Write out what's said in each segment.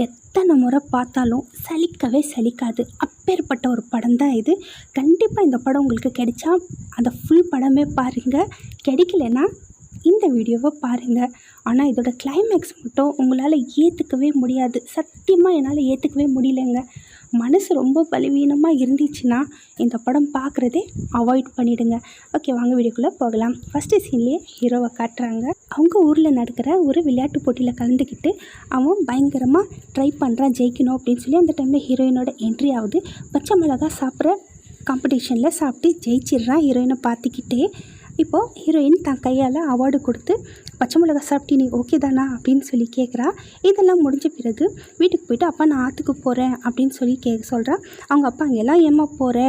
எத்தனை முறை பார்த்தாலும் சலிக்கவே சலிக்காது. அப்பேற்பட்ட ஒரு படம் தான் இது. கண்டிப்பாக இந்த படம் உங்களுக்கு கிடைச்சா அந்த ஃபுல் படமே பாருங்கள். கிடைக்கலனா இந்த வீடியோவை பாருங்கள். ஆனால் இதோட கிளைமேக்ஸ் மட்டும் உங்களால் ஏற்றுக்கவே முடியாது. சத்தியமாக என்னால் ஏற்றுக்கவே முடியலைங்க. மனசு ரொம்ப பலவீனமாக இருந்துச்சுன்னா இந்த படம் பார்க்குறதே அவாய்ட் பண்ணிவிடுங்க. ஓகே, வாங்க வீடியோக்குள்ளே போகலாம். ஃபஸ்ட்டு சீன்லேயே ஹீரோவை காட்டுறாங்க. அவங்க ஊரில் நடக்கிற ஒரு விளையாட்டு போட்டியில் கலந்துக்கிட்டு அவன் பயங்கரமாக ட்ரை பண்ணுறான் ஜெயிக்கணும் அப்படின்னு சொல்லி. அந்த டைமில் ஹீரோயினோட என்ட்ரி ஆகுது. பச்சை மிளகா சாப்பிட்ற காம்படிஷனில் சாப்பிட்டு ஜெயிச்சிடுறான் ஹீரோயினை பார்த்துக்கிட்டே. இப்போது ஹீரோயின் தன் கையால் அவார்டு கொடுத்து பச்சை மிளகா சாப்பிட்டு நீ ஓகே தானா அப்படின்னு சொல்லி கேட்குறா. இதெல்லாம் முடிஞ்ச பிறகு வீட்டுக்கு போய்ட்டு அப்பா நான் ஆற்றுக்கு போகிறேன் அப்படின்னு சொல்லி சொல்கிறா. அவங்க அப்பா அங்கெல்லாம் ஏமா போகிற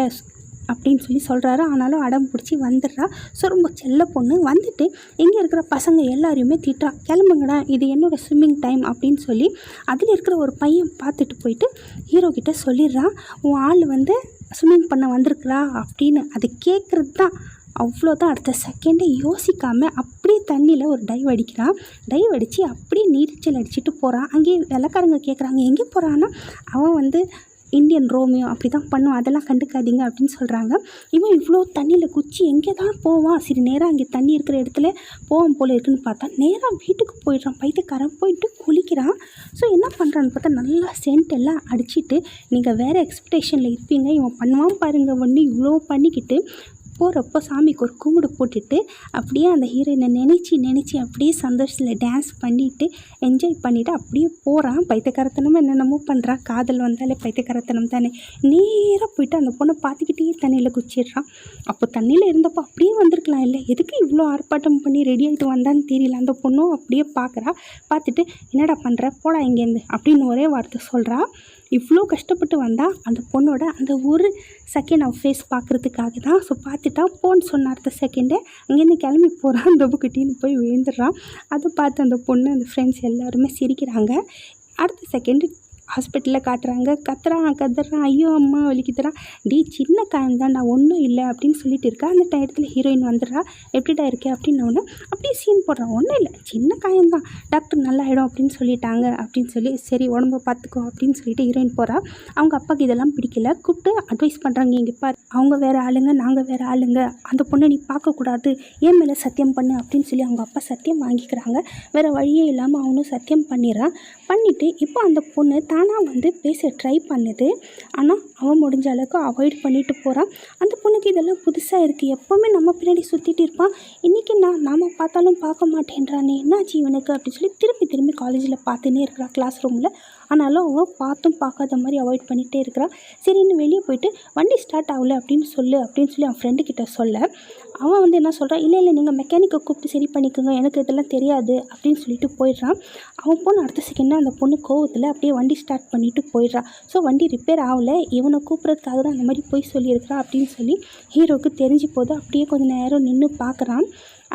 அப்படின்னு சொல்லி சொல்கிறாரு. ஆனாலும் அடம் பிடிச்சி வந்துடுறா. ஸோ ரொம்ப செல்ல பொண்ணு வந்துட்டு இங்கே இருக்கிற பசங்க எல்லாரையுமே திட்டுறா. கிளம்புங்கடா, இது என்னோடய ஸ்விம்மிங் டைம் அப்படின்னு சொல்லி. அதில் இருக்கிற ஒரு பையன் பார்த்துட்டு போயிட்டு ஹீரோ கிட்ட சொல்லிடுறான், உன் ஆள் வந்து ஸ்விம்மிங் பண்ண வந்திருக்குறா அப்படின்னு. அது கேட்குறது தான். அவ்வளோதான். அடுத்த செகண்டே யோசிக்காமல் அப்படியே தண்ணியில் ஒரு டைவ் அடிக்கிறான். டைவ் அடித்து அப்படியே நீச்சல் அடிச்சுட்டு போகிறான். அங்கேயே வெள்ளைக்காரங்க கேட்குறாங்க எங்கே போகிறான்னா, அவன் வந்து இந்தியன் ரோமியோ அப்படி தான் பண்ணுவான், அதெல்லாம் கண்டுக்காதீங்க அப்படின்னு சொல்கிறாங்க. இவன் இவ்வளோ தண்ணியில் குச்சி எங்கே தான் போவான். சரி நேராக அங்கே தண்ணி இருக்கிற இடத்துல போவான் போல் இருக்குன்னு பார்த்தா நேராக வீட்டுக்கு போயிடுறான். பைத்தியக்காரன் போயிட்டு குளிக்கிறான். ஸோ என்ன பண்ணுறான்னு பார்த்தா நல்லா சென்ட் எல்லாம் அடிச்சுட்டு நீங்கள் வேறு எக்ஸ்பெக்டேஷனில் இருப்பீங்க. இவன் பண்ணுவான் பாருங்கள் ஒன்று இவ்வளோ பண்ணிக்கிட்டு போகிறப்போ சாமிக்கு ஒரு கும்பிடு போட்டுட்டு அப்படியே அந்த ஹீரோயினை நினச்சி அப்படியே சந்தோஷத்தில் டான்ஸ் பண்ணிவிட்டு என்ஜாய் பண்ணிவிட்டு அப்படியே போகிறான். பைத்தியக்காரத்தனமாக என்னென்னமோ பண்ணுறான். காதல் வந்தாலே பைத்தியக்காரத்தனம் தானே. நேராக போயிட்டு அந்த பொண்ணை பார்த்துக்கிட்டே தண்ணியில் குச்சிடுறான். அப்போ தண்ணியில் இருந்தப்போ அப்படியே வந்திருக்கலாம் இல்லை, எதுக்கு இவ்வளோ ஆர்ப்பாட்டம் பண்ணி ரெடி ஆகிட்டு வந்தான்னு தெரியல. அந்த பொண்ணும் அப்படியே பார்க்குறா. பார்த்துட்டு என்னடா பண்ணுற போடா இங்கேருந்து அப்படின்னு ஒரே வார்த்தை சொல்கிறா. இவ்வளோ கஷ்டப்பட்டு வந்தால் அந்த பொண்ணோட அந்த ஒரு செகண்ட் அவள் ஃபேஸ் பார்க்குறதுக்காக தான். ஸோ பார்த்துட்டா போன்னு சொன்ன அடுத்த செகண்டே அங்கேருந்து கிளம்பி போகிறான். தொபுக்கிட்டின்னு போய் விழுந்துடுறான். அதை பார்த்து அந்த பொண்ணு அந்த ஃப்ரெண்ட்ஸ் எல்லாருமே சிரிக்கிறாங்க. அடுத்த செகண்டு ஹாஸ்பிட்டலில் காட்டுறாங்க. கத்துறான் ஐயோ அம்மா வலிக்குதுறான். சின்ன காயம் தான்டா ஒன்றும் இல்லை அப்படின்னு சொல்லிட்டு இருக்கா. அந்த டயத்தில் ஹீரோயின் வந்துடுறா. எப்படிடா இருக்கே அப்படின்னு அப்படியே சீன் போடுறான். ஒன்றும் இல்லை, சின்ன காயம்தான், டாக்டர் நல்லா ஆகிடும் அப்படின்னு சொல்லிட்டாங்க அப்படின்னு சொல்லி. சரி உடம்ப பார்த்துக்கோ அப்படின்னு சொல்லிட்டு ஹீரோயின் போகிறா. அவங்க அப்பாவுக்கு இதெல்லாம் பிடிக்கல. கூப்பிட்டு அட்வைஸ் பண்ணுறாங்க, இங்கே பாரு அவங்க வேறு ஆளுங்க நாங்கள் வேறு ஆளுங்க, அந்த பொண்ணை நீ பார்க்கக்கூடாது, ஏன் மேலே சத்தியம் பண்ணு அப்படின்னு சொல்லி அவங்க அப்பா சத்தியம் வாங்கிக்கிறாங்க. வேறு வழியே இல்லாமல் அவனும் சத்தியம் பண்ணிடுறான். பண்ணிவிட்டு இப்போ அந்த பொண்ணு தானாக வந்து பேச ட்ரை பண்ணுது. ஆனால் அவன் முடிஞ்ச அளவுக்கு அவாய்ட் பண்ணிட்டு போகிறான். அந்த பொண்ணுக்கு இதெல்லாம் புதுசாக இருக்குது. எப்போவுமே நம்ம பின்னாடி சுற்றிட்டு இருப்பான். இன்றைக்கி நாம் பார்த்தாலும் பார்க்க மாட்டேன்றானே, என்னாச்சு இவனுக்கு அப்படின்னு சொல்லி திரும்பி காலேஜில் பார்த்துன்னே இருக்கிறான் கிளாஸ் ரூமில். ஆனாலும் அவன் பார்த்தும் பார்க்காத மாதிரி அவாய்ட் பண்ணிகிட்டே இருக்கிறான். சரின்னு வெளியே போயிட்டு வண்டி ஸ்டார்ட் ஆகலை அப்படின்னு சொல்லி அவன் ஃப்ரெண்டுக்கிட்ட சொல்ல அவன் வந்து என்ன சொல்கிறான், இல்லை நீங்கள் மெக்கானிக்கை கூப்பிட்டு சரி பண்ணிக்கோங்க, எனக்கு இதெல்லாம் தெரியாது அப்படின்னு சொல்லிட்டு போயிடுறான். அவன் பொண்ணு அடுத்த செகண்டாக அந்த பொண்ணு கோவத்தில் அப்படியே வண்டி ஸ்டார்ட் பண்ணிவிட்டு போயிடுறான். ஸோ வண்டி ரிப்பேர் ஆகலை, இவனை கூப்பிட்றதுக்காக தான் அந்த மாதிரி போய் சொல்லியிருக்கிறான் அப்படின்னு சொல்லி ஹீரோவுக்கு தெரிஞ்சு போது அப்படியே கொஞ்சம் நேரம் நின்று பார்க்குறான்.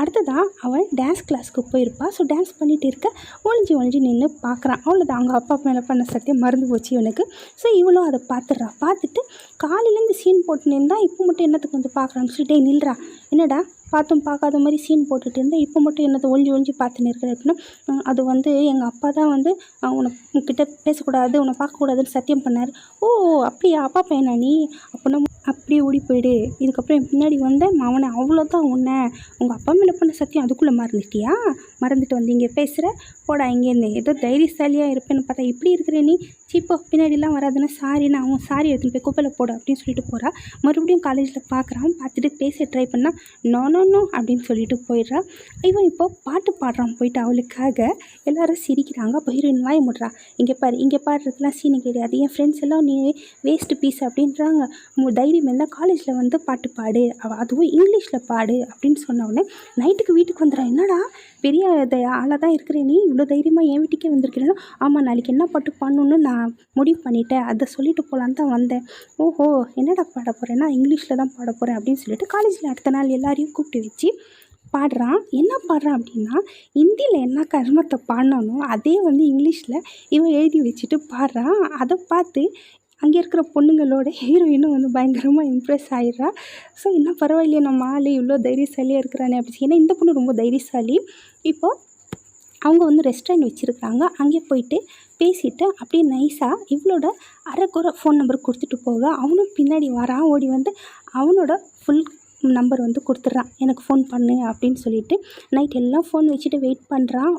அடுத்ததாக அவன் டான்ஸ் கிளாஸ்க்கு போயிருப்பாள். ஸோ டான்ஸ் பண்ணிகிட்டு இருக்க ஒளிஞ்சு நின்று பார்க்குறான். அவ்வளோதான், அவங்க அப்பா மேலே பண்ண சத்தியம் மறந்து போச்சு இவனுக்கு. ஸோ இவளும் அதை பார்த்துட்டு காலையிலேருந்து சீன் போட்டுன்னு இருந்தால் இப்போ மட்டும் என்னத்துக்கு வந்து பார்க்குறான்னு சொல்லிட்டு நில்றா, என்னடா பார்த்தும் பார்க்காத மாதிரி சீன் போட்டுட்டு இருந்தால் இப்போ மட்டும் என்னத்தை ஒளிஞ்சு பார்த்துன்னு இருக்கிற அப்படின்னா, அது வந்து எங்கள் அப்பா தான் வந்து உனக்கிட்ட பேசக்கூடாது உன்னை பார்க்கக்கூடாதுன்னு சத்தியம் பண்ணார். ஓ அப்படியா, அப்பா பையனா நீ, அப்போ அப்படியே ஓடி போயிடு, இதுக்கப்புறம் என் பின்னாடி வந்த அவனை அவ்வளோதான் உன்னை, உங்கள் அப்பா மேலே பண்ண சத்தியம் அதுக்குள்ளே மறந்துட்டு வந்து இங்கே பேசுகிற, போடா இங்கேருந்து, ஏதோ தைரியசாலியாக இருப்பேன்னு பார்த்தா இப்படி இருக்கிற நீ, சீப்போ பின்னாடிலாம் வராதுன்னா சாரி, நான் அவன் சாரி எடுத்துன்னு போய் குப்பையில் போட அப்படின்னு சொல்லிட்டு போகிறா. மறுபடியும் காலேஜில் பார்க்குறான். பார்த்துட்டு பேச ட்ரை பண்ணால் நோ அப்படின்னு சொல்லிட்டு போயிடுறா. இவன் இப்போ பாட்டு பாடுறான் போயிட்டு அவளுக்காக. எல்லோரும் சிரிக்கிறாங்க. அப்போ ஹீரோயின் வாய முடுறா, இங்கே பாடுறதுலாம் சீனு கிடையாது, என் ஃப்ரெண்ட்ஸ் எல்லாம் நீ வேஸ்ட்டு பீஸ் அப்படின்றாங்க, தைரியம் இருந்தால் காலேஜில் வந்து பாட்டு பாடு, அதுவும் இங்கிலீஷில் பாடு அப்படின்னு சொன்னோடனே நைட்டுக்கு வீட்டுக்கு வந்துடுறான். என்னடா பெரிய ஆளாக தான் இருக்கிறேன், நீ இவ்வளோ தைரியமாக என் வீட்டுக்கே வந்திருக்கிறேன்னா, ஆமாம் நாளைக்கு என்ன பாட்டு பாடணுன்னு நான் முடிவு பண்ணிட்டேன், அதை சொல்லிட்டு போகலான்னு தான் வந்தேன். ஓஹோ என்னடா பாட போகிறேன்னா இங்கிலீஷில் தான் பாட போகிறேன் அப்படின்னு சொல்லிட்டு காலேஜில் அடுத்த நாள் எல்லாரையும் கூப்பிட்டு வச்சு பாடுறான். என்ன பாடுறான் அப்படின்னா, ஹிந்தியில் என்ன கர்மத்தை பாடினானோ அதே வந்து இங்கிலீஷில் இவன் எழுதி வச்சுட்டு பாடுறான். அதை பார்த்து அங்கே இருக்கிற பொண்ணுங்களோட ஹீரோயினும் வந்து பயங்கரமாக இம்ப்ரெஸ் ஆகிடுறா. ஸோ இன்னும் பரவாயில்லையே நம்ம ஆள் இவ்வளோ தைரியசாலியாக இருக்கிறானே அப்படி. ஏன்னா இந்த பொண்ணு ரொம்ப தைரியசாலி. இப்போது அவங்க வந்து ரெஸ்டாரண்ட் வச்சுருக்காங்க. அங்கே போயிட்டு பேசிவிட்டு அப்படியே நைஸாக இவளோட அரைக்குறை ஃபோன் நம்பர் கொடுத்துட்டு போக, அவனும் பின்னாடி வரான். ஓடி வந்து அவனோட ஃபுல் நம்பர் வந்து கொடுத்துட்றான். எனக்கு ஃபோன் பண்ணு அப்படின்னு சொல்லிட்டு நைட் எல்லாம் ஃபோன் வச்சுட்டு வெயிட் பண்ணுறான்.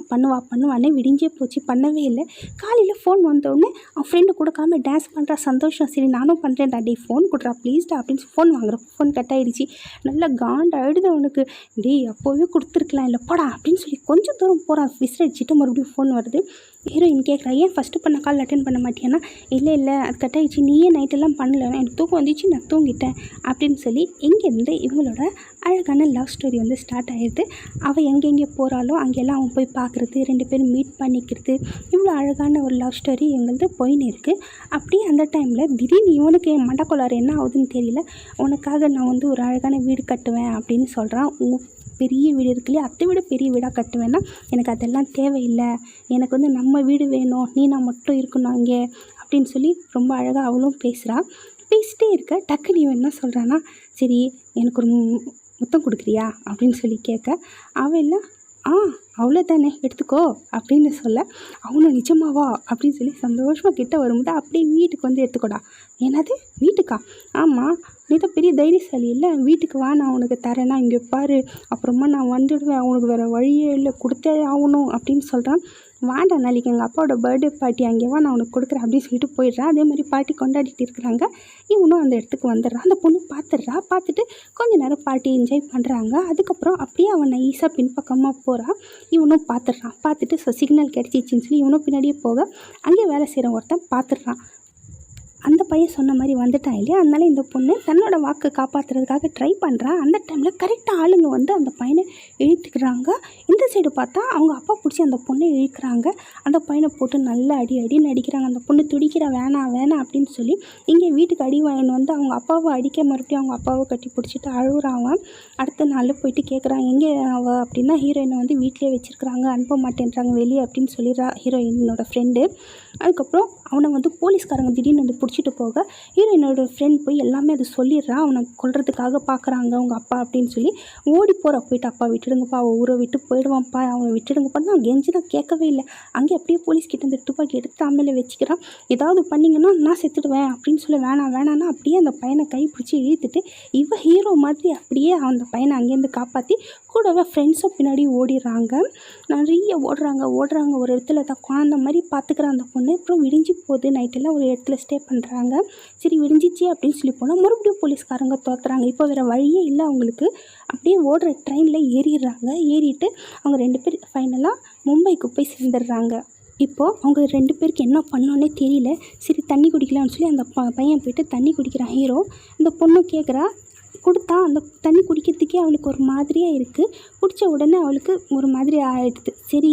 பண்ணுவானே விடிஞ்சே போச்சு, பண்ணவே இல்லை. காலையில் ஃபோன் வந்தோடனே அவன் ஃப்ரெண்டு கொடுக்காம டான்ஸ் பண்ணுறா. சந்தோஷம், சரி நானும் பண்ணுறேன்டா, டே ஃபோன் கொடுறா ப்ளீஸ்டா அப்படின்னு ஃபோன் வாங்குறேன். ஃபோன் கட் ஆகிடுச்சு. நல்லா காண்டா அழுது அவனுக்கு. டேய் அப்போவே கொடுத்துருக்கலாம் இல்லை போடா அப்படின்னு சொல்லி கொஞ்சம் தூரம் போகிறான். விசிறடிச்சிட்டு மறுபடியும் ஃபோன் வருது. ஹீரோயின் கேட்குறா, ஏன் ஃபஸ்ட்டு பண்ண கால் அட்டன் பண்ண மாட்டியானா? இல்லை அது கட் ஆகிடுச்சு, நீயே நைட்டெல்லாம் பண்ணலை, எனக்கு தூக்கம் வந்துச்சு, நான் தூங்கிட்டேன் அப்படின்னு சொல்லி இங்கேருந்து இவங்களோட அழகான லவ் ஸ்டோரி வந்து ஸ்டார்ட் ஆகிடுது. அவள் எங்கெங்கே போகிறாளோ அங்கெல்லாம் அவன் போய் பார்க்குறது, 2 பேரும் மீட் பண்ணிக்கிறது, இவ்வளோ அழகான ஒரு லவ் ஸ்டோரி எங்களது போயின்னு இருக்குது. அப்படியே அந்த டைமில் திடீர்னு இவனுக்கு என் மண்டக்கோளாறு என்ன ஆகுதுன்னு தெரியல. உனக்காக நான் வந்து ஒரு அழகான வீடு கட்டுவேன் அப்படின்னு சொல்கிறான். பெரிய வீடு இருக்குல்லையே, அதை விட பெரிய வீடாக கட்டுவேன்னா எனக்கு அதெல்லாம் தேவையில்லை, எனக்கு வந்து நம்ம வீடு வேணும், நீ நான் மட்டும் இருக்கணும் அங்கே அப்படின்னு சொல்லி ரொம்ப அழகாக அவளும் பேசுகிறா. பேசிட்டே இருக்க டக்குன்னு இவன் என்ன சொல்கிறான்னா, சரி எனக்கு ஒரு முத்தம் கொடுக்குறியா அப்படின்னு சொல்லி கேட்க, அவன் இல்லை அவ்வளோதானே எடுத்துக்கோ அப்படின்னு சொல்ல, அவனும் நிஜமாவா அப்படின்னு சொல்லி சந்தோஷமாக கிட்ட வரும்போது அப்படியே வீட்டுக்கு வந்து எடுத்துக்கோடா. என்னது வீட்டுக்கா? ஆமாம், நீ தான் பெரிய தைரியசாலி இல்லை, வீட்டுக்கு வா, நான் உனக்கு தரேன்னா இங்கே பாரு, அப்புறமா நான் வந்துடுவேன், அவனுக்கு வேறு வழியே இல்லை, கொடுத்தே ஆகணும் அப்படின்னு சொல்கிறான். வாண்டா, நாளைக்கு எங்கள் அப்பாவோட பர்த்டே பார்ட்டி, அங்கே வா, நான் உனக்கு கொடுக்குறேன் அப்படின்னு சொல்லிட்டு போயிடுறான். அதே மாதிரி பார்ட்டி கொண்டாடிட்டு இருக்கிறாங்க. இவனும் அந்த இடத்துக்கு வந்துடுறான். அந்த பொண்ணு பார்த்துட்டு கொஞ்ச நேரம் பார்ட்டி என்ஜாய் பண்ணுறாங்க. அதுக்கப்புறம் அப்படியே அவன் நைஸாக பின்பக்கமாக போகிறான். இவனும் பார்த்துட்டு சிக்னல் கிடச்சிச்சின்னு சொல்லி இவனும் பின்னாடியே போக, அங்கே வேலை செய்கிற ஒருத்தன் பார்த்துடுறான். அந்த பையன் சொன்ன மாதிரி வந்துட்டான் இல்லையா, அதனால இந்த பொண்ணு தன்னோட வாக்கு காப்பாற்றுறதுக்காக ட்ரை பண்ணுறான். அந்த டைமில் கரெக்டாக ஆளுங்க வந்து அந்த பையனை இழுத்துக்கிறாங்க. இந்த சைடு பார்த்தா அவங்க அப்பா பிடிச்சி அந்த பொண்ணை இழுக்கிறாங்க. அந்த பையனை போட்டு நல்லா அடின்னு அடிக்கிறாங்க. அந்த பொண்ணு துடிக்கிற வேணாம் அப்படின்னு சொல்லி இங்கே வீட்டுக்கு அடி வாங்கின்னு வந்து அவங்க அப்பாவை அடிக்க மறுபடியும் அவங்க அப்பாவை கட்டி பிடிச்சிட்டு அழுகுறாங்க. அடுத்த நாள் போயிட்டு கேட்குறாங்க, எங்கே அவள் அப்படின்னா, ஹீரோயினை வந்து வீட்டிலே வச்சுருக்குறாங்க, அனுப்ப மாட்டேன்றாங்க வெளியே அப்படின்னு சொல்லிடுறா ஹீரோயினோட ஃப்ரெண்டு. அதுக்கப்புறம் அவனை வந்து போலீஸ்காரங்க திடீர்னு வந்து பிடிச்சிட்டு போக, ஹீரோயினோட ஃப்ரெண்ட் போய் எல்லாமே அதை சொல்லிடுறான். அவனை கொல்றதுக்காக பார்க்குறாங்க அவங்க அப்பா அப்படின்னு சொல்லி ஓடி போயிட்டு, அப்பா விட்டுடுங்கப்பா, ஊரை விட்டு போயிடுவான்ப்பா, அவனை விட்டுடுங்கப்பா. நான் கெஞ்சி தான் கேட்கவே இல்லை. அங்கே அப்படியே போலீஸ்கிட்ட இந்த துப்பாக்கி எடுத்து அம்மையில வச்சுக்கிறான். ஏதாவது பண்ணிங்கன்னா நான் செத்துடுவேன் அப்படின்னு சொல்லி வேணான்னா அப்படியே அந்த பையனை கை பிடிச்சி இழுத்துட்டு இவ ஹீரோ மாதிரி அப்படியே அந்த பையனை அங்கேருந்து காப்பாற்றி கூடவே ஃப்ரெண்ட்ஸும் பின்னாடி ஓடிடுறாங்க. நிறைய ஓடுறாங்க. ஒரு இடத்துல தான் குழந்த மாதிரி பார்த்துக்கிறான் அந்த பொண்ணு. அப்புறம் விடிஞ்சு போகுது. நைட்டெல்லாம் ஒரு இடத்துல ஸ்டே பண்ணுறாங்க. சரி விடிஞ்சிச்சு அப்படின்னு சொல்லி போனால் மறுபடியும் போலீஸ்காரங்க தோத்துறாங்க. இப்போ வேறு வழியே இல்லை அவங்களுக்கு. அப்படியே ஓடுற ட்ரெயினில் ஏறிட்டு அவங்க 2 பேர் ஃபைனலாக மும்பைக்கு போய் சேர்ந்துடுறாங்க. இப்போது அவங்க 2 பேருக்கு என்ன பண்ணோன்னே தெரியல. சரி தண்ணி குடிக்கலாம்னு சொல்லி அந்த பையன் போயிட்டு தண்ணி குடிக்கிறான் ஹீரோ. இந்த பொண்ணு கேட்குறா, கொடுத்தா அந்த தண்ணி குடிக்கிறதுக்கே அவளுக்கு ஒரு மாதிரியாக இருக்குது. குடித்த உடனே அவளுக்கு ஒரு மாதிரி ஆகிடுது. சரி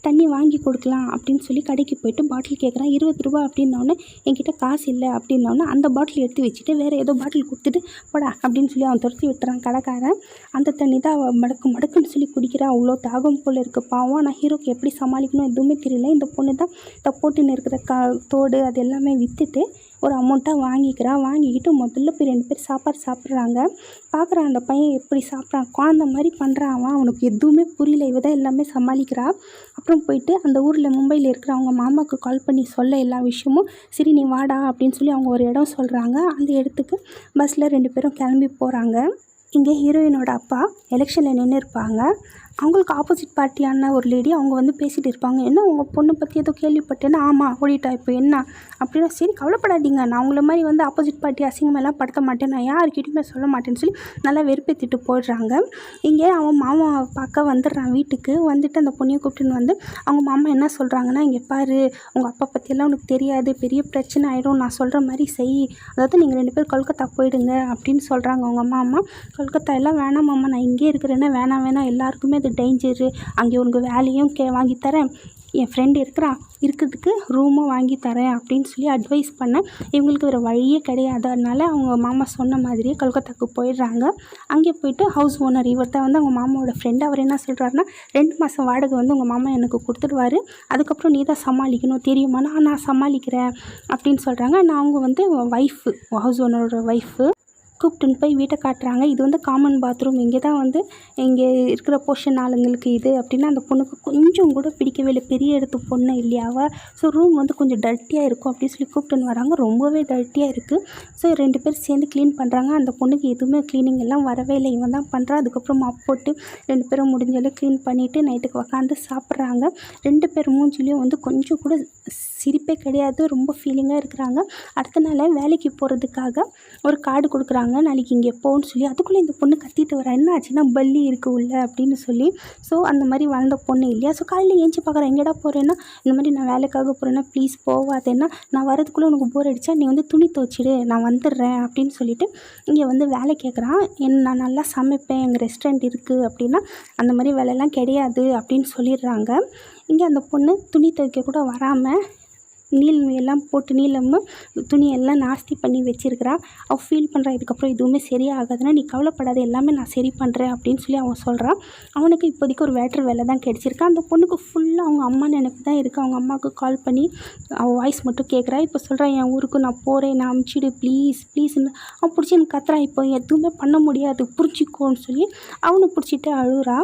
தண்ணி வாங்கி கொடுக்கலாம் அப்படின்னு சொல்லி கடைக்கு போயிட்டு பாட்டில் கேட்குறான். 20 ரூபா அப்படின்னோடனே என்கிட்ட காசு இல்லை அப்படின்னோடனே அந்த பாட்டில் எடுத்து வச்சுட்டு வேறு ஏதோ பாட்டில் கொடுத்துட்டு போடா அப்படின்னு சொல்லி அவன் துரத்தி விட்டுறான் கடைக்காரன். அந்த தண்ணி தான் அவள் மடக்குன்னு சொல்லி குடிக்கிறான். அவ்வளோ தாகம் போல் இருக்குது பாவம். நான் ஹீரோக்கு எப்படி சமாளிக்கணும் எதுவுமே தெரியல. இந்த பொண்ணு தான் போட்டுன்னு இருக்கிற தோடு அது எல்லாமே விற்றுட்டு ஒரு அமௌண்ட்டாக வாங்கிக்கிட்டு முதல்ல போய் 2 பேர் சாப்பாடு சாப்பிட்றாங்க. பார்க்குறான் அந்த பையன் எப்படி சாப்பிட்றான், குழந்த மாதிரி பண்ணுறான். அவனுக்கு எதுவுமே புரியல. இவ தான் எல்லாமே சமாளிக்கிறா. அப்புறம் போயிட்டு அந்த ஊரில் மும்பையில் இருக்கிற அவங்க மாமாவுக்கு கால் பண்ணி சொல்ல எல்லா விஷயமும். சரி நீ வாடா அப்படின்னு சொல்லி அவங்க ஒரு இடம் சொல்கிறாங்க. அந்த இடத்துக்கு பஸ்ஸில் 2 பேரும் கிளம்பி போகிறாங்க. இங்கே ஹீரோயினோட அப்பா எலெக்ஷனில் நின்று இருப்பாங்க. அவங்களுக்கு ஆப்போசிட் பார்ட்டியான ஒரு லேடி அவங்க வந்து பேசிகிட்டு இருப்பாங்க. என்ன உங்கள் பொண்ணு பற்றி ஏதோ கேள்விப்பட்டேன்னா, ஆமாம் ஓடிட்டா இப்போ என்ன அப்படின்னா, சரி கவலைப்படாதீங்க, நான் உங்களை மாதிரி வந்து ஆப்போசிட் பார்ட்டி அசிங்கமெல்லாம் படுத்த மாட்டேன், நான் யாருக்கிட்டையுமே சொல்ல மாட்டேன்னு சொல்லி நல்லா வெறுப்பேற்றிட்டு போயிடுறாங்க. இங்கே அவன் மாமா பார்க்க வந்துடுறான் வீட்டுக்கு. வந்துட்டு அந்த பொண்ணையை கூப்பிட்டுன்னு வந்து அவங்க மாமா என்ன சொல்கிறாங்கன்னா, இங்கே பாரு உங்கள் அப்பா பற்றியெல்லாம் உனக்கு தெரியாது, பெரிய பிரச்சனை ஆகிடும், நான் சொல்கிற மாதிரி செய், அதாவது நீங்கள் 2 பேர் கொல்கத்தா போயிடுங்க அப்படின்னு சொல்கிறாங்க அவங்க மாமா. கொல்கத்தா எல்லாம் வேணாம் மாமா, நான் இங்கே இருக்கிறேன்னா வேணாம் எல்லாருக்குமே அது டேஞ்சரு, அங்கே உனக்கு வேலையும் வாங்கித்தரேன், என் ஃப்ரெண்டு இருக்கிறதுக்கு ரூமும் வாங்கி தரேன் அப்படின்னு சொல்லி அட்வைஸ் பண்ணேன். இவங்களுக்கு வேறு வழியே கிடையாது. அதனால் அவங்க மாமா சொன்ன மாதிரியே கொல்கத்தாவுக்கு போயிடுறாங்க. அங்கே போயிட்டு ஹவுஸ் ஓனர் இவர் தான் வந்து அவங்க மாமாவோட ஃப்ரெண்டு. அவர் என்ன சொல்கிறாருன்னா, 2 மாதம் வாடகை வந்து உங்கள் மாமா எனக்கு கொடுத்துடுவார், அதுக்கப்புறம் நீ தான் சமாளிக்கணும் தெரியுமா, நான் சமாளிக்கிறேன் அப்படின்னு சொல்கிறாங்க. நான் அவங்க வந்து ஒய்ஃபு, ஹவுஸ் ஓனரோட ஒய்ஃபு. கூப்பிட்டுன்னு போய் வீட்டை காட்டுறாங்க. இது வந்து காமன் பாத்ரூம், இங்கே தான் வந்து இங்கே இருக்கிற போர்ஷன் ஆளுங்களுக்கு இது அப்படின்னா அந்த பொண்ணுக்கு கொஞ்சம் கூட பிடிக்கவே இல்லை. பெரிய இடத்து பொண்ணு இல்லையாவா, ஸோ ரூம் வந்து கொஞ்சம் டர்ட்டியாக இருக்கும் அப்படின்னு சொல்லி கூப்பிட்டுன்னு வராங்க. ரொம்பவே டர்ட்டியாக இருக்குது. ஸோ 2 பேர் சேர்ந்து க்ளீன் பண்ணுறாங்க. அந்த பொண்ணுக்கு எதுவுமே க்ளீனிங் எல்லாம் வரவே இல்லை, இவன் தான் பண்ணுறான். அதுக்கப்புறம் மாப் போட்டு 2 பேரும் முடிஞ்சாலும் க்ளீன் பண்ணிவிட்டு நைட்டுக்கு உக்காந்து சாப்பிட்றாங்க. 2 பேர் மூஞ்சிலையும் வந்து கொஞ்சம் கூட சிரிப்பே கிடையாது, ரொம்ப ஃபீலிங்காக இருக்கிறாங்க. அடுத்த நாள் வேலைக்கு போகிறதுக்காக ஒரு கார்டு கொடுக்குறாங்க, நாளைக்கு இங்கே போன்னு சொல்லி. அதுக்குள்ளே இந்த பொண்ணு கத்திட்டு வரா, என்ன ஆச்சுன்னா பல்லி இருக்குது உள்ள அப்படின்னு சொல்லி. ஸோ அந்த மாதிரி வளர்ந்த பொண்ணு இல்லையா. ஸோ காலையில் ஏஞ்சி பார்க்குறேன், எங்கேடா போகிறேன்னா, இந்த மாதிரி நான் வேலைக்காக போகிறேன்னா ப்ளீஸ் போவாதேன்னா, நான் வரதுக்குள்ளே உனக்கு போர் அடித்தா நீ வந்து துணி துவைச்சிடு, நான் வந்துடுறேன் அப்படின்னு சொல்லிட்டு இங்கே வந்து வேலை கேட்குறான். நான் நல்லா சமைப்பேன், எங்கள் ரெஸ்டாரண்ட் இருக்குது அப்படின்னா அந்த மாதிரி வேலையெல்லாம் கிடையாது அப்படின்னு சொல்லிடுறாங்க. இங்கே அந்த பொண்ணு துணி துவைக்க கூட வராமல் எல்லாம் போட்டு துணியெல்லாம் நாஸ்தி பண்ணி வச்சுருக்கிறா. அவள் ஃபீல் பண்ணுறா, இதுக்கப்புறம் எதுவுமே சரியாகாதுன்னா நீ கவலைப்படாத, எல்லாமே நான் சரி பண்ணுறேன் அப்படின்னு சொல்லி அவன் சொல்கிறான். அவனுக்கு இப்போதைக்கு ஒரு வேட்டர் வேலை தான் கிடச்சிருக்கு. அந்த பொண்ணுக்கு ஃபுல்லாக அவங்க அம்மா நினைப்பு தான் இருக்குது. அவங்க அம்மாவுக்கு கால் பண்ணி அவள் வாய்ஸ் மட்டும் கேட்குறா. இப்போ சொல்கிறான், என் ஊருக்கு நான் போகிறேன், நான் அமுச்சிடு ப்ளீஸ் ப்ளீஸ்ன்னு. அவன் பிடிச்சி எனக்கு கத்துறான், இப்போ எதுவுமே பண்ண முடியாது புரிஞ்சிக்கோன்னு சொல்லி அவனை பிடிச்சிட்டு அழுறா.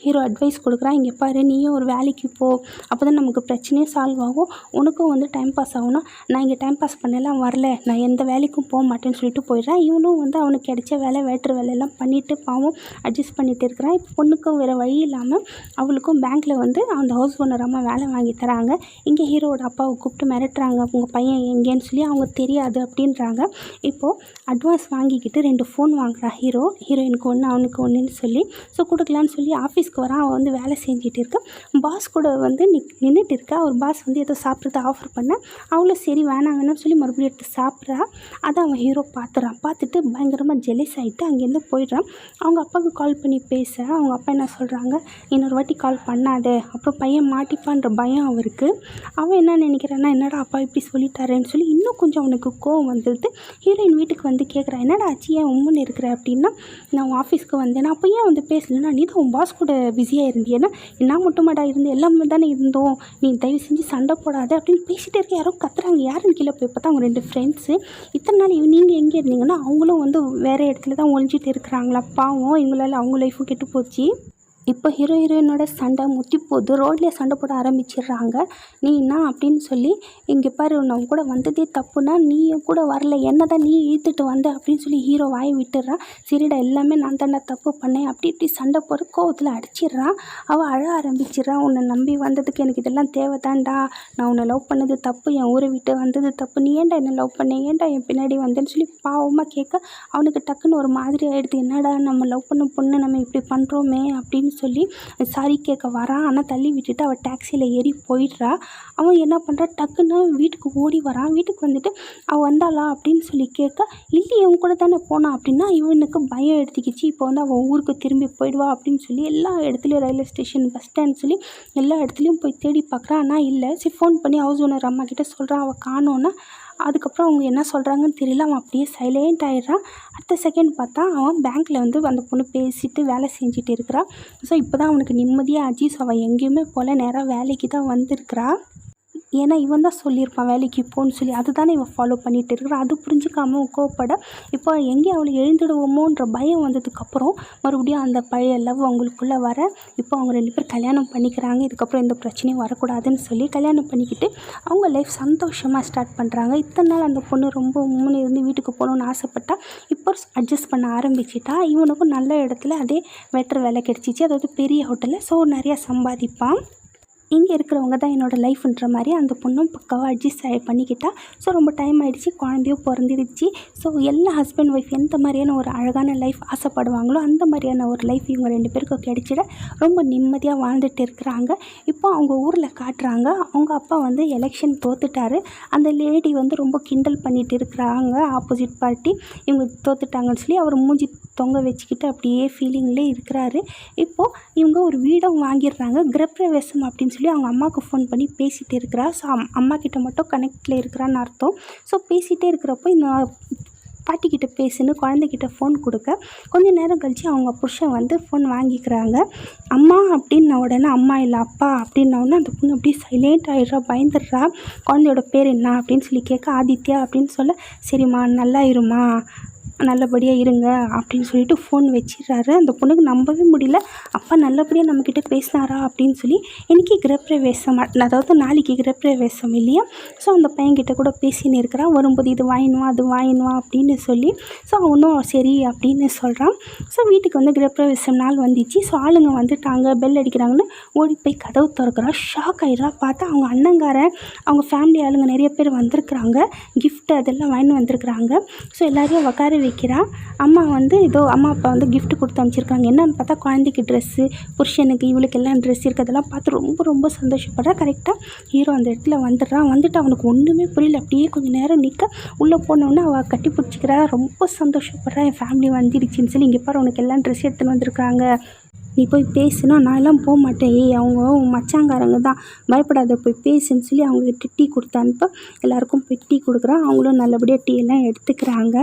ஹீரோ அட்வைஸ் கொடுக்குறான், இங்கே பாரு நீயும் ஒரு வேலைக்கு போ, அப்போ தான் நமக்கு பிரச்சனையும் சால்வ் ஆகும், உனக்கும் வந்து டைம் பாஸ் ஆகும்னா. நான் இங்கே டைம் பாஸ் பண்ணலாம் வரல, நான் எந்த வேலைக்கும் போக மாட்டேன்னு சொல்லிட்டு போயிடுறேன். இவனும் வந்து அவனுக்கு கிடைச்ச வேலை வேட்ரு வேலையெல்லாம் பண்ணிவிட்டு பாவம் அட்ஜஸ்ட் பண்ணிகிட்டு இருக்கிறான். இப்போ பொண்ணுக்கும் வேறு வழி இல்லாமல் அவளுக்கும் பேங்க்கில் வந்து அந்த ஹவுஸ் ஓனர் அம்மா வேலை வாங்கி தராங்க. இங்கே ஹீரோவோட அப்பாவை கூப்பிட்டு மிரட்டுறாங்க, உங்கள் பையன் எங்கேன்னு சொல்லி. அவங்க தெரியாது அப்படின்றாங்க. இப்போது அட்வான்ஸ் வாங்கிக்கிட்டு 2 ஃபோன் வாங்குறா ஹீரோயினுக்கு ஒன்று அவனுக்கு ஒன்றுன்னு சொல்லி. ஸோ கொடுக்கலான்னு சொல்லி ஆஃபீஸ்க்கு வரான். அவன் வந்து வேலை செஞ்சுட்டு இருக்கா, பாஸ் கூட வந்து நின்றுட்டு இருக்கா. ஒரு பாஸ் வந்து ஏதோ சாப்பிட்றது ஆஃபர் பண்ண, அவளும் சரி வேணாம்னு சொல்லி மறுபடியும் எடுத்து சாப்பிட்றா. அதை அவன் ஹீரோ பார்த்துட்டு பயங்கரமாக ஜெலஸ் ஆகிட்டு அங்கேருந்து போயிடுறான். அவங்க அப்பாவுக்கு கால் பண்ணி பேச அவங்க அப்பா என்ன சொல்கிறாங்க, இன்னொரு வாட்டி கால் பண்ணாத, அப்புறம் பையன் மாட்டிப்பான்ற பயம் அவருக்கு. அவன் என்ன நினைக்கிறான்னா, என்னடா அப்பா இப்படி சொல்லிட்டாரேன்னு சொல்லி இன்னும் கொஞ்சம் அவனுக்கு கோவம் வந்துடுது. ஹீரோயின் வீட்டுக்கு வந்து கேட்குறான், என்னடா ஆச்சு, ஏன் உம்முன்னு இருக்கிற அப்படின்னா, நான் உன் ஆஃபீஸ்க்கு வந்தேன்னா அப்போ ஏன் வந்து பேசலைன்னா, நீ தான் உன் பாஸ் கூட பிஸியாக இருந்தியேன்னா, நான் மட்டுமாடா இருந்தேன், எல்லாமே தானே இருந்தோம், நீ தயவு செஞ்சு சண்டை போடாத அப்படின்னு பேசிகிட்டே இருக்க. யாரோ கத்துறாங்க, யாருன்னு கீழே போய் பார்த்தா அவங்க 2 ஃப்ரெண்ட்ஸு. இத்தனை நாள் நீங்கள் எங்கே இருந்தீங்கன்னா அவங்களும் வந்து வேறு இடத்துல தான் ஒழிஞ்சிட்டு இருக்கிறாங்களா. பாவம், இவங்களால அவங்க லைஃபும் கெட்டு போச்சு. இப்போ ஹீரோயினோட சண்டை முத்தி போகுது, ரோட்லேயே சண்டை போட ஆரம்பிச்சிடுறாங்க. நீ என்ன அப்படின்னு சொல்லி, இங்கே பாரு நான் கூட வந்ததே தப்புனா நீயும் கூட வரல, என்ன தான் நீ இழுத்துட்டு வந்த அப்படின்னு சொல்லி ஹீரோ வாய் விட்டுறான். சரிடா எல்லாமே நான் தாண்டா தப்பு பண்ணேன் அப்படி இப்படி சண்டை போகிற கோவத்தில் அடிச்சிடுறான். அவள் அழ ஆரம்பிச்சிடுறான், உன்னை நம்பி வந்ததுக்கு எனக்கு இதெல்லாம் தேவைதான்டா, நான் உன்னை லவ் பண்ணது தப்பு, என் ஊரை விட்டு வந்தது தப்பு, நீ ஏன்டா என்னை லவ் பண்ண, ஏன்டா என் பின்னாடி வந்தேன்னு சொல்லி பாவமாக கேட்க அவனுக்கு டக்குன்னு ஒரு மாதிரி ஆகிடுது. என்னடா நம்ம லவ் பண்ண பொண்ணு நம்ம இப்படி பண்ணுறோமே அப்படின்னு சொல்லி சாரி கேட்க வரான். ஆனால் தள்ளி விட்டுட்டு அவள் டாக்ஸியில் ஏறி போயிடுறா. அவன் என்ன பண்ணுறா, டக்குன்னு வீட்டுக்கு ஓடி வரான். வீட்டுக்கு வந்துட்டு அவள் வந்தாளா அப்படின்னு சொல்லி கேட்க, இல்லையே இவன் கூட தானே போனான் அப்படின்னா இவனுக்கு பயம் எடுத்துக்கிச்சு. இப்போ வந்து அவள் ஊருக்கு திரும்பி போயிடுவா அப்படின்னு சொல்லி எல்லா இடத்துலையும் ரயில்வே ஸ்டேஷன் பஸ் ஸ்டாண்ட் சொல்லி எல்லா இடத்துலையும் போய் தேடி பார்க்குறான். ஆனால் இல்லை. சரி ஃபோன் பண்ணி ஹவுஸ் ஓனர் அம்மா கிட்டே சொல்கிறான், அவள் காணோன்னா. அதுக்கப்புறம் அவங்க என்ன சொல்கிறாங்கன்னு தெரியல, அவன் அப்படியே சைலண்ட் ஆகிடுறான். அடுத்த செகண்ட் பார்த்தா அவன் பேங்க்கில் வந்து அந்த பொண்ணு பேசிட்டு வேலை செஞ்சுட்டு இருக்கிறா. ஸோ இப்போ தான் அவனுக்கு நிம்மதியாக ஆச்சு. ஸோ அவள் எங்கேயுமே போல் நேராக வேலைக்கு தான் வந்திருக்கிறா. ஏன்னா இவன் தான் சொல்லியிருப்பான் வேலைக்கு போன்னு சொல்லி, அதுதானே இவன் ஃபாலோ பண்ணிகிட்டு இருக்கிறான். அது புரிஞ்சிக்காமல் கோவப்பட இப்போ எங்கேயும் அவளை எழுந்துடுவோமோன்ற பயம் வந்ததுக்கப்புறம் மறுபடியும் அந்த பழைய லவ் அவங்களுக்குள்ளே வர, இப்போ அவங்க 2 பேர் கல்யாணம் பண்ணிக்கிறாங்க. இதுக்கப்புறம் எந்த பிரச்சனையும் வரக்கூடாதுன்னு சொல்லி கல்யாணம் பண்ணிக்கிட்டு அவங்க லைஃப் சந்தோஷமாக ஸ்டார்ட் பண்ணுறாங்க. இத்தனை நாள் அந்த பொண்ணு ரொம்ப உம்முன்னு இருந்து வீட்டுக்கு போகணுன்னு ஆசைப்பட்டா, இப்போ அட்ஜஸ்ட் பண்ண ஆரம்பிச்சிட்டா. இவனுக்கும் நல்ல இடத்துல அதே வெட்டர் வேலை கிடச்சிச்சு, அதாவது பெரிய ஹோட்டலில். ஸோ நிறையா சம்பாதிப்பான். இங்கே இருக்கிறவங்க தான் என்னோடய லைஃப்ன்ற மாதிரி அந்த பொண்ணும் பக்காவாக அட்ஜஸ்ட் பண்ணிக்கிட்டா. ஸோ ரொம்ப டைம் ஆகிடுச்சு, குழந்தையும் பிறந்துடுச்சு. ஸோ எல்லா ஹஸ்பண்ட் ஒய்ஃப் எந்த மாதிரியான ஒரு அழகான லைஃப் ஆசைப்படுவாங்களோ அந்த மாதிரியான ஒரு லைஃப் இவங்க 2 பேருக்கும் கிடைச்சிட ரொம்ப நிம்மதியாக வாழ்ந்துட்டு இருக்கிறாங்க. இப்போ அவங்க ஊரில் காட்டுறாங்க, அவங்க அப்பா வந்து எலெக்ஷன் தோத்துட்டாரு. அந்த லேடி வந்து ரொம்ப கிண்டல் பண்ணிகிட்டு இருக்கிறாங்க, ஆப்போசிட் பார்ட்டி இவங்க தோத்துட்டாங்கன்னு சொல்லி. அவர் மூஞ்சி தொங்க வச்சுக்கிட்டு அப்படியே ஃபீலிங்லேயே இருக்கிறாரு. இப்போது இவங்க ஒரு வீடும் வாங்கிடுறாங்க, கிரகப்பிரவேசம் அப்படின்னு சொல்லி அவங்க அம்மாவுக்கு ஃபோன் பண்ணி பேசிகிட்டு இருக்கிறா. ஸோ அம்மா கிட்ட மட்டும் கனெக்டில் இருக்கிறான்னு அர்த்தம். ஸோ பேசிகிட்டே இருக்கிறப்போ இந்த பாட்டிக்கிட்ட பேசுன்னு குழந்தைகிட்ட ஃபோன் கொடுக்க, கொஞ்சம் நேரம் கழித்து அவங்க புருஷன் வந்து ஃபோன் வாங்கிக்கிறாங்க. அம்மா அப்படின்ன உடனே அம்மா இல்லை அப்பா அப்படின்ன உடனே அந்த பொண்ணு அப்படியே சைலண்ட் ஆகிடுறா, பயந்துடுறா. குழந்தையோட பேர் என்ன அப்படின்னு சொல்லி கேட்க, ஆதித்யா அப்படின்னு சொல்ல, சரிம்மா நல்லா இருமா நல்லபடியாக இருங்க அப்படின்னு சொல்லிட்டு ஃபோன் வச்சிடுறாரு. அந்த பொண்ணுக்கு நம்பவே முடியல. அப்பா நல்லபடியாக நம்மக்கிட்ட பேசினாரா அப்படின்னு சொல்லி இன்றைக்கி கிரகப்பிரவேசம், அதாவது நாளைக்கு கிரகப்பிரவேசம் இல்லையா. ஸோ அந்த பையன்கிட்ட கூட பேசின்னு இருக்கிறான். வரும்போது இது வாங்கினுவா அது வாங்கினுவா அப்படின்னு சொல்லி. ஸோ அவனும் சரி அப்படின்னு சொல்கிறான். ஸோ வீட்டுக்கு வந்து கிரகப்பிரவேசம் நாள் வந்துச்சு. ஸோ ஆளுங்க வந்துட்டாங்க, பெல் அடிக்கிறாங்கன்னு ஓடி போய் கதவு திறக்கிறான். ஷாக் ஆகிடுறா. பார்த்தா அவங்க அண்ணங்காரன், அவங்க ஃபேமிலி ஆளுங்க நிறைய பேர் வந்திருக்கிறாங்க. கிஃப்ட் அதெல்லாம் வாங்கிட்டு வந்திருக்கிறாங்க. ஸோ எல்லாரையும் உட்கார வைக்கிறா. அம்மா வந்து அம்மா அப்பா வந்து கிஃப்ட் கொடுத்து அனுப்பிச்சிருக்காங்க. என்னென்னு பார்த்தா குழந்தைக்கு ட்ரெஸ்ஸு, புருஷனுக்கு இவளுக்கு எல்லாம் ட்ரெஸ் இருக்குது. அதெல்லாம் பார்த்து ரொம்ப ரொம்ப சந்தோஷப்படுறா. கரெக்டாக ஹீரோ அந்த இடத்துல வந்துடுறான். வந்துட்டு அவனுக்கு ஒன்றுமே புரியல. அப்படியே கொஞ்சம் நேரம் நிற்க உள்ளே போனோடனே அவள் கட்டி பிடிச்சிக்கிறா. ரொம்ப சந்தோஷப்படுறா. என் ஃபேமிலி வந்துடுச்சின்னு சொல்லி. இங்கே பாரு உனக்கு எல்லாம் ட்ரெஸ் எடுத்துன்னு வந்திருக்காங்க, நீ போய் பேசுனா. நான் எல்லாம் போக மாட்டேன். அவங்க மச்சாங்காரங்க தான், பயப்படாத போய் பேசுன்னு சொல்லி அவங்கக்கிட்ட டீ கொடுத்து அனுப்ப எல்லாேருக்கும் போய் டீ கொடுக்குறான். அவங்களும் நல்லபடியாக டீ எல்லாம் எடுத்துக்கிறாங்க.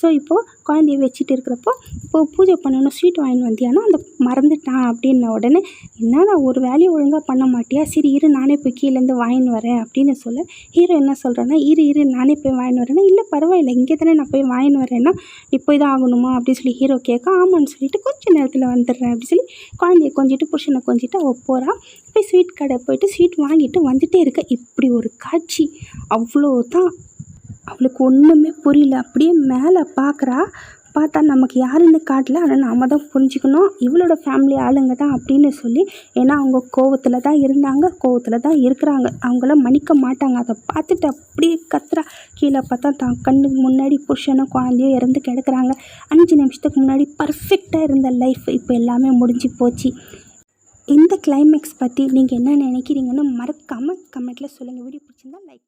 ஸோ இப்போது குழந்தைய வச்சுட்டு இருக்கிறப்போ இப்போது பூஜை பண்ணணும், ஸ்வீட் வாங்கிட்டு வந்தியானா அந்த மறந்துட்டான் அப்படின்ன உடனே, என்ன நான் ஒரு வேலையை ஒழுங்காக பண்ண மாட்டியா, சரி இரு நானே போய் கீழேருந்து வாங்கின்னு வரேன் அப்படின்னு சொல்ல, ஹீரோ என்ன சொல்கிறேன்னா இரு நானே போய் வாங்கின்னு வரேன்னா, இல்லை பரவாயில்ல இங்கே தானே நான் போய் வாங்கின்னு வரேன்னா நீ போய் தான் ஆகணுமா அப்படின்னு சொல்லி ஹீரோ கேட்க, ஆமான்னு சொல்லிட்டு கொஞ்சம் நேரத்தில் வந்துடுறேன் அப்படின்னு சொல்லி குழந்தைய கொஞ்சிட்டு புருஷனை கொஞ்சிட்டு அவள் போகிறா. போய் ஸ்வீட் கடை போயிட்டு ஸ்வீட் வாங்கிட்டு வந்துகிட்டே இருக்க இப்படி ஒரு காட்சி. அவ்வளோதான், அவளுக்கு ஒன்றுமே புரியல. அப்படியே மேலே பார்க்குறா. பார்த்தா நமக்கு யாருன்னு காட்டல. ஆனால் நாம் தான் புரிஞ்சுக்கணும் இவளோட ஃபேமிலி ஆளுங்க தான் அப்படின்னு சொல்லி. ஏன்னா அவங்க கோவத்தில் தான் இருந்தாங்க, கோவத்தில் தான் இருக்கிறாங்க, அவங்கள மன்னிக்க மாட்டாங்க. அதை பார்த்துட்டு அப்படியே கத்துறா. கீழே பார்த்தா தான் கண்ணுக்கு முன்னாடி புருஷனும் குழந்தையும் இறந்து கிடக்குறாங்க. 5 நிமிஷத்துக்கு முன்னாடி பர்ஃபெக்டாக இருந்த லைஃப் இப்போ எல்லாமே முடிஞ்சு போச்சு. இந்த கிளைமேக்ஸ் பற்றி நீங்கள் என்ன நினைக்கிறீங்கன்னு மறக்காமல் கமெண்ட்டில் சொல்லுங்கள். வீடியோ பிடிச்சிருந்தா லைக்